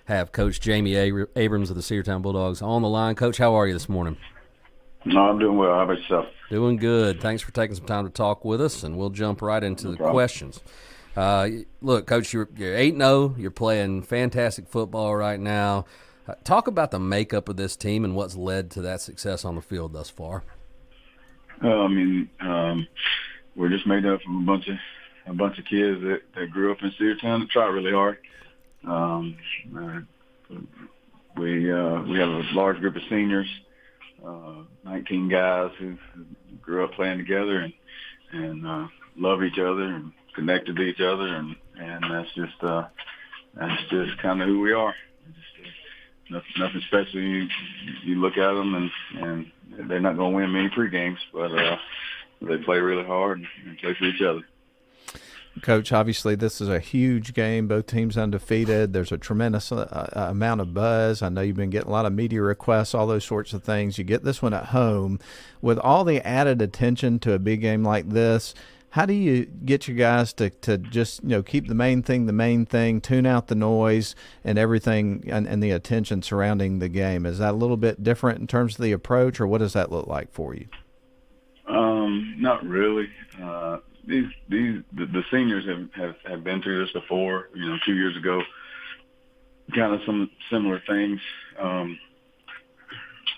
have Coach Jamie Abrams of the Cedartown Bulldogs on the line. Coach, how are you this morning? No, I'm doing well. How about yourself? Doing good. Thanks for taking some time to talk with us, and we'll jump right into the questions. Look, Coach, you're 8-0. You're playing fantastic football right now. Talk about the makeup of this team and what's led to that success on the field thus far. We're just made up of a bunch of kids that grew up in Cedartown and tried really hard. We have a large group of seniors, 19 guys who grew up playing together and love each other and connected to each other, and that's just kind of who we are. Nothing special. You look at them and they're not going to win many pre-games, but they play really hard and play for each other. Coach, obviously this is a huge game. Both teams undefeated. There's a tremendous amount of buzz. I know you've been getting a lot of media requests, all those sorts of things. You get this one at home. With all the added attention to a big game like this, how do you get your guys to just keep the main thing, tune out the noise and everything and the attention surrounding the game? Is that a little bit different in terms of the approach, or what does that look like for you? Not really. The seniors have been through this before. 2 years ago, kind of some similar things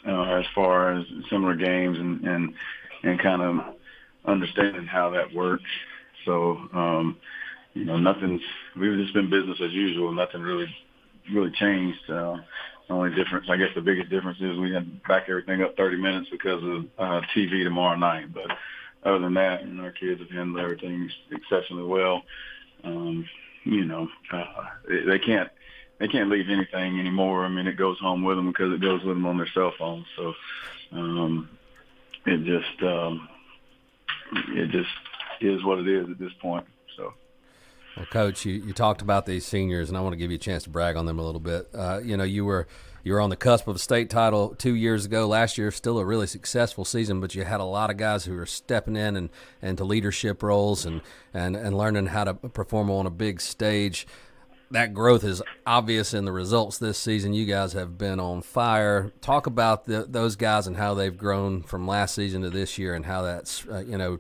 as far as similar games and kind of understanding how that works. So, we've just been business as usual. Nothing really changed. Only difference, I guess the biggest difference is we had to back everything up 30 minutes because of TV tomorrow night. But other than that, and our kids have handled everything exceptionally well. They can't leave anything anymore. I mean, it goes home with them because it goes with them on their cell phone. So it just is what it is at this point. So. Well, Coach, you talked about these seniors, and I want to give you a chance to brag on them a little bit. You were on the cusp of a state title 2 years ago. Last year, still a really successful season, but you had a lot of guys who were stepping in and into leadership roles and learning how to perform on a big stage. That growth is obvious in the results this season. You guys have been on fire. Talk about those guys and how they've grown from last season to this year and how that's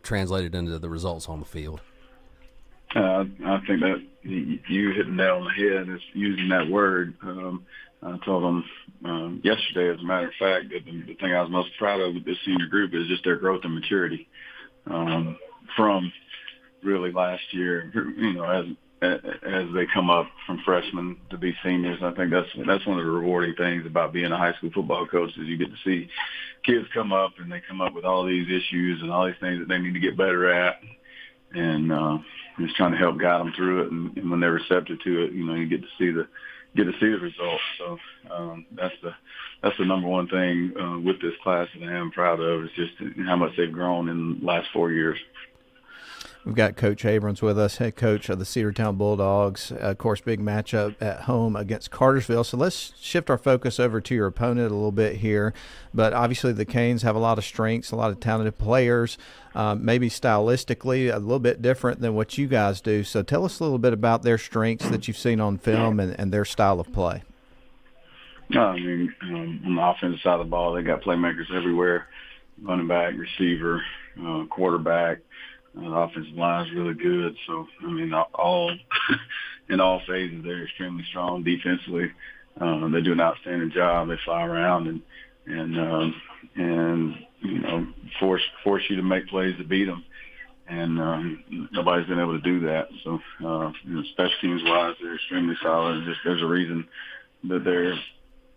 translated into the results on the field. I think that you hit the nail on the head is using that word. I told them yesterday, as a matter of fact, that the thing I was most proud of with this senior group is just their growth and maturity from really last year. As they come up from freshmen to be seniors, I think that's one of the rewarding things about being a high school football coach is you get to see kids come up and they come up with all these issues and all these things that they need to get better at, and just trying to help guide them through it. And when they're receptive to it, you get to see the results. So that's the number one thing with this class that I am proud of is just how much they've grown in the last 4 years. We've got Coach Abrams with us, head coach of the Cedartown Bulldogs. Of course, big matchup at home against Cartersville. So let's shift our focus over to your opponent a little bit here. But obviously the Canes have a lot of strengths, a lot of talented players, maybe stylistically a little bit different than what you guys do. So tell us a little bit about their strengths that you've seen on film and their style of play. On the offensive side of the ball, they got playmakers everywhere, running back, receiver, quarterback. The offensive line is really good. So, in all phases, they're extremely strong defensively. They do an outstanding job. They fly around and force you to make plays to beat them. And nobody's been able to do that. So, special teams-wise, they're extremely solid. There's a reason that they're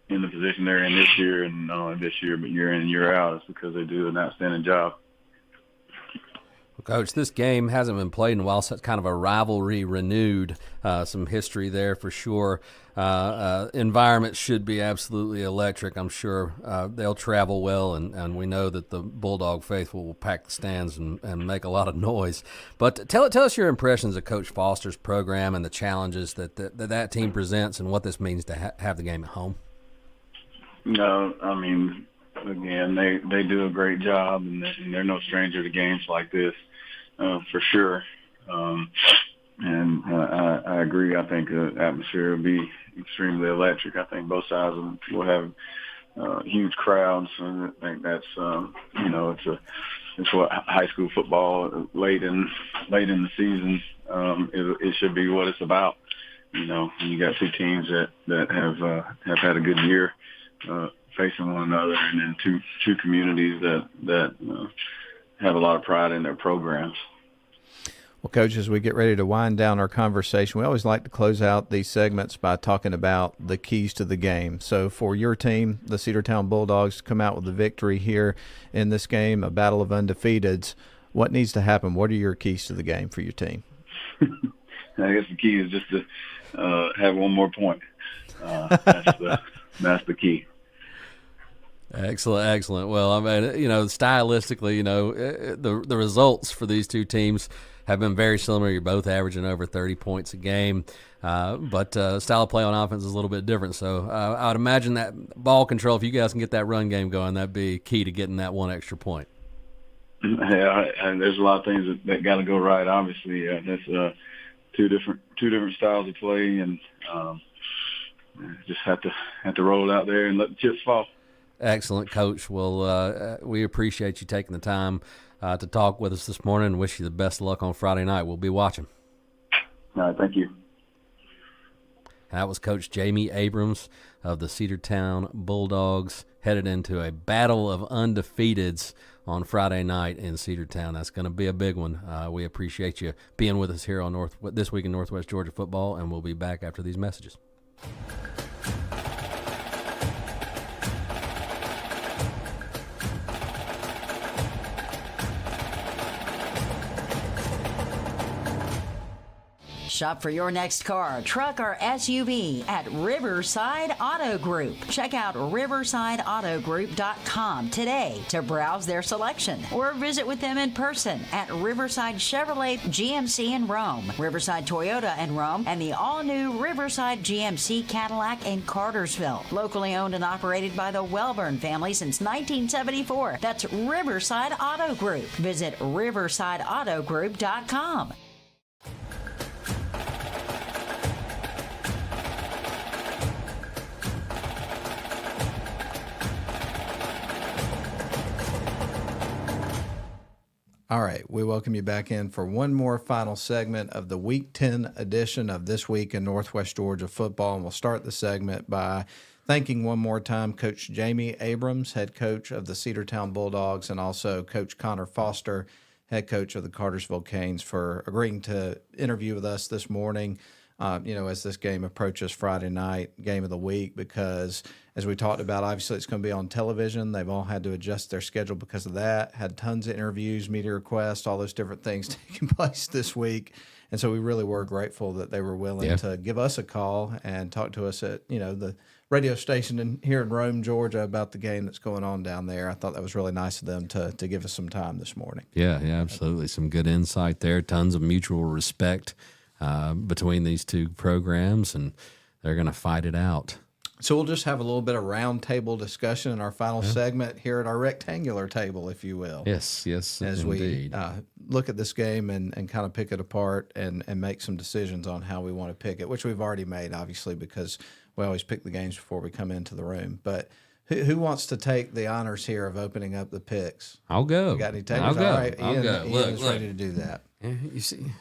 in the position they're in this year, and not only this year, but year in and year out. It's because they do an outstanding job. Coach, this game hasn't been played in a while, so it's kind of a rivalry renewed. Some history there for sure. Environment should be absolutely electric. I'm sure they'll travel well, and we know that the Bulldog faithful will pack the stands and make a lot of noise. But tell us your impressions of Coach Foster's program and the challenges that team presents and what this means to have the game at home. Again, they do a great job, and they're no stranger to games like this, for sure. I agree. I think the atmosphere will be extremely electric. I think both sides will have huge crowds, and I think that's it's what high school football late in the season. It should be what it's about. You got two teams that have had a good year. Facing one another, and then two communities that have a lot of pride in their programs. Well, Coach, as we get ready to wind down our conversation, we always like to close out these segments by talking about the keys to the game. So for your team, the Cedartown Bulldogs, to come out with the victory here in this game, a battle of undefeateds, what needs to happen? What are your keys to the game for your team? I guess the key is just to have one more point. That's the key. Excellent. Well, stylistically, the results for these two teams have been very similar. You're both averaging over 30 points a game, but style of play on offense is a little bit different. So I would imagine that ball control, if you guys can get that run game going, that'd be key to getting that one extra point. Yeah, and there's a lot of things that got to go right. Obviously, that's two different styles of play, and just have to roll it out there and let the chips fall. Excellent, Coach. Well, we appreciate you taking the time to talk with us this morning and wish you the best of luck on Friday night. We'll be watching. All right, thank you. That was Coach Jamie Abrams of the Cedartown Bulldogs, headed into a battle of undefeateds on Friday night in Cedartown. That's going to be a big one. We appreciate you being with us here on This Week in Northwest Georgia Football, and we'll be back after these messages. Shop for your next car, truck, or SUV at Riverside Auto Group. Check out riversideautogroup.com today to browse their selection or visit with them in person at Riverside Chevrolet GMC in Rome, Riverside Toyota in Rome, and the all-new Riverside GMC Cadillac in Cartersville. Locally owned and operated by the Welburn family since 1974. That's Riverside Auto Group. Visit riversideautogroup.com. All right, we welcome you back in for one more final segment of the Week 10 edition of This Week in Northwest Georgia Football, and we'll start the segment by thanking one more time Coach Jamie Abrams, head coach of the Cedartown Bulldogs, and also Coach Conor Foster, head coach of the Cartersville Canes, for agreeing to interview with us this morning, as this game approaches Friday night, game of the week, because as we talked about, obviously it's going to be on television. They've all had to adjust their schedule because of that, had tons of interviews, media requests, all those different things taking place this week. And so we really were grateful that they were willing to give us a call and talk to us at, the radio station here in Rome, Georgia, about the game that's going on down there. I thought that was really nice of them to give us some time this morning. Yeah, absolutely. Some good insight there. Tons of mutual respect between these two programs, and they're going to fight it out. So we'll just have a little bit of round table discussion in our final segment here at our rectangular table, if you will. Yes, as indeed. we look at this game and kind of pick it apart and make some decisions on how we want to pick it, which we've already made, obviously, because we always pick the games before we come into the room. But who wants to take the honors here of opening up the picks? I'll go. You got any takers? I'll go. All right, I'll Ian, go. Ian is ready to do that. Yeah, you see,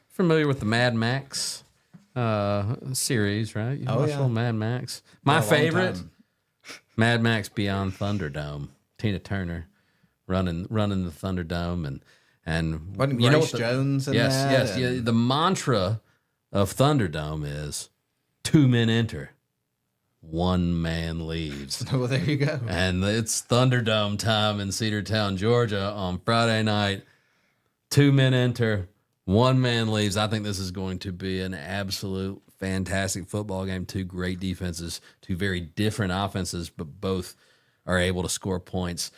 familiar with the Mad Max series, right? You watched little Mad Max. My favorite, Mad Max Beyond Thunderdome. Tina Turner running the Thunderdome, and Wasn't you Grace Jones in that? Yes. Yeah, the mantra of Thunderdome is 2 men enter, 1 man leaves. Well, there you go. And it's Thunderdome time in Cedartown, Georgia on Friday night. 2 men enter, 1 man leaves. I think this is going to be an absolute fantastic football game. 2 great defenses, 2 very different offenses, but both are able to score points.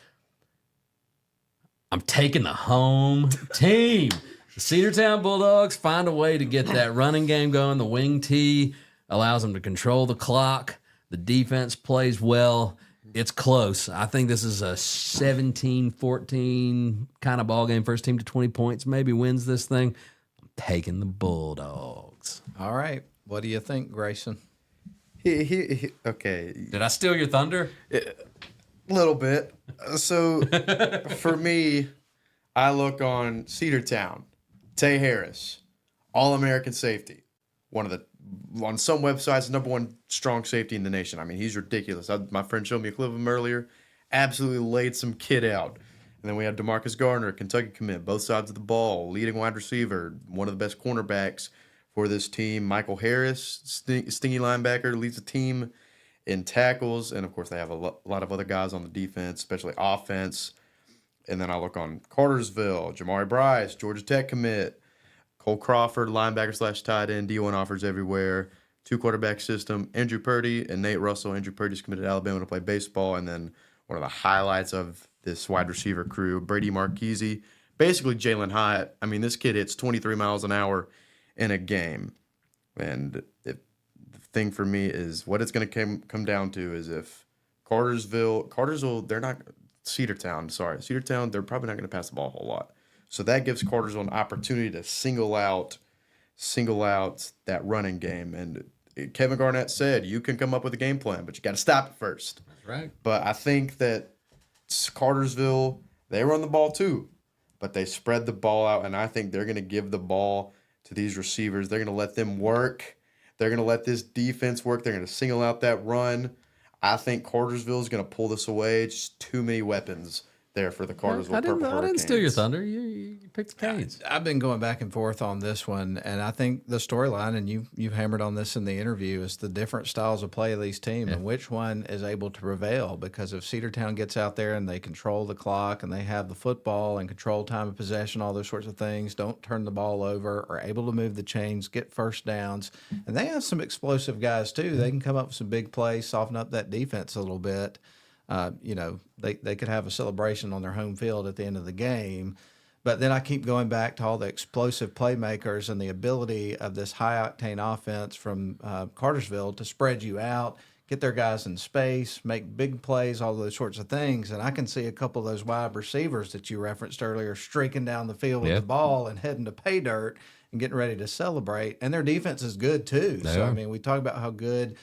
I'm taking the home team. The Cedartown Bulldogs find a way to get that running game going. The wing tee allows them to control the clock. The defense plays well. It's close. I think this is a 17-14 kind of ball game. First team to 20 points maybe wins this thing. I'm taking the Bulldogs. All right. What do you think, Grayson? Okay. Did I steal your thunder? A little bit. So for me, I look on Cedartown, Tay Harris, All-American safety, on some websites, the #1 strong safety in the nation. I mean, he's ridiculous. My friend showed me a clip of him earlier. Absolutely laid some kid out. And then we have DeMarcus Gardner, Kentucky commit, both sides of the ball, leading wide receiver, one of the best cornerbacks for this team. Michael Harris, stingy linebacker, leads the team in tackles. And, of course, they have a lot of other guys on the defense, especially offense. And then I look on Cartersville, Jamari Bryce, Georgia Tech commit, Cole Crawford, linebacker / tight end, D1 offers everywhere, 2-quarterback system, Andrew Purdy and Nate Russell. Andrew Purdy's committed to Alabama to play baseball. And then one of the highlights of this wide receiver crew, Brady Marchese, basically Jalen Hyatt. I mean, this kid hits 23 miles an hour in a game. And the thing for me is what it's going to come down to is if Cartersville, they're not Cedartown, they're probably not going to pass the ball a whole lot. So that gives Cartersville an opportunity to single out that running game. And Kevin Garnett said, you can come up with a game plan, but you got to stop it first. That's right. But I think that Cartersville, they run the ball too, but they spread the ball out, and I think they're going to give the ball to these receivers. They're going to let them work. They're going to let this defense work. They're going to single out that run. I think Cartersville is going to pull this away. Just too many weapons there for the Cartersville I Purple Hurricanes. didn't steal your thunder. You picked the Canes. I've been going back and forth on this one, and I think the storyline, and you've hammered on this in the interview, is the different styles of play of these teams and which one is able to prevail. Because if Cedartown gets out there and they control the clock and they have the football and control time of possession, all those sorts of things, don't turn the ball over, are able to move the chains, get first downs, and they have some explosive guys too. They can come up with some big plays, soften up that defense a little bit. They could have a celebration on their home field at the end of the game. But then I keep going back to all the explosive playmakers and the ability of this high-octane offense from Cartersville to spread you out, get their guys in space, make big plays, all those sorts of things. And I can see a couple of those wide receivers that you referenced earlier streaking down the field with the ball and heading to pay dirt and getting ready to celebrate. And their defense is good too. I mean, we talk about how good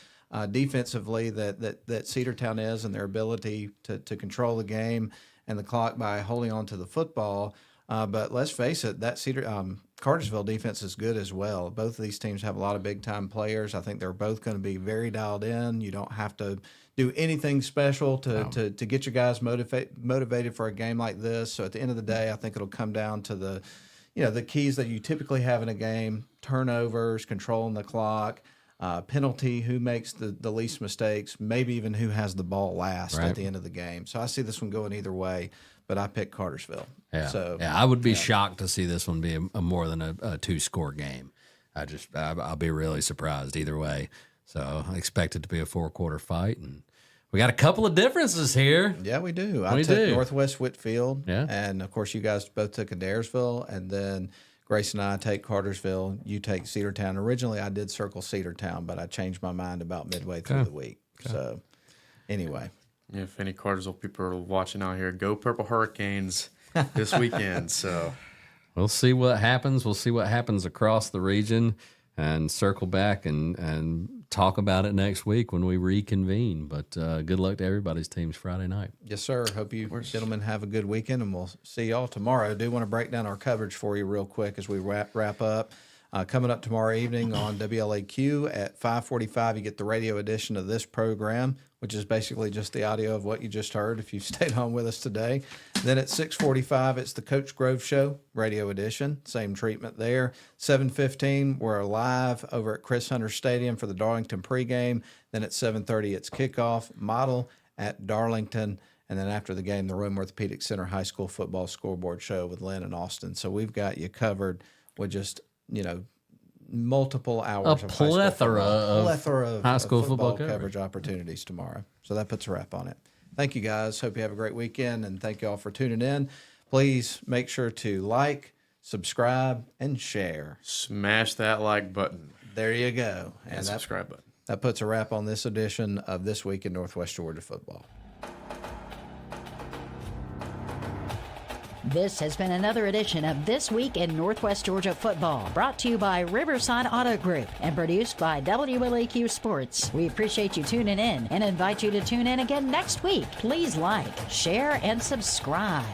defensively that Cedartown is and their ability to control the game and the clock by holding on to the football. But let's face it, that Cartersville defense is good as well. Both of these teams have a lot of big-time players. I think they're both going to be very dialed in. You don't have to do anything special to get your guys motivated for a game like this. So at the end of the day, I think it'll come down to the keys that you typically have in a game: turnovers, controlling the clock, penalty, who makes the least mistakes, maybe even who has the ball last at the end of the game. So I see this one going either way, but I picked Cartersville. Yeah, so, I would be shocked to see this one be a more than a two-score game. I'll be really surprised either way. So I expect it to be a four-quarter fight, and we got a couple of differences here. Yeah, we do. I took Northwest Whitfield, and of course you guys both took Adairsville, and then Grayson and I take Cartersville. You take Cedartown. Originally, I did circle Cedartown, but I changed my mind about midway through the week. So anyway. If any Cartersville people are watching out here, go Purple Hurricanes this weekend. So we'll see what happens. We'll see what happens across the region and circle back and talk about it next week when we reconvene. But good luck to everybody's teams Friday night. Yes, sir. Hope you gentlemen have a good weekend, and we'll see y'all tomorrow. I do want to break down our coverage for you real quick as we wrap up. Coming up tomorrow evening on WLAQ at 5:45, you get the radio edition of this program, which is basically just the audio of what you just heard if you stayed on with us today. Then at 6:45, it's the Coach Grove Show, radio edition. Same treatment there. 7:15, we're live over at Chris Hunter Stadium for the Darlington pregame. Then at 7:30, it's kickoff, model at Darlington. And then after the game, the Rome Orthopedic Center High School Football Scoreboard Show with Lynn and Austin. So we've got you covered with just multiple hours of plethora of high school football coverage opportunities tomorrow. So that puts a wrap on it. Thank you, guys. Hope you have a great weekend, and thank you all for tuning in. Please make sure to like, subscribe, and share. Smash that like button. There you go. And subscribe button. That puts a wrap on this edition of This Week in Northwest Georgia Football. This has been another edition of This Week in Northwest Georgia Football, brought to you by Riverside Auto Group and produced by WLAQ Sports. We appreciate you tuning in and invite you to tune in again next week. Please like, share, and subscribe.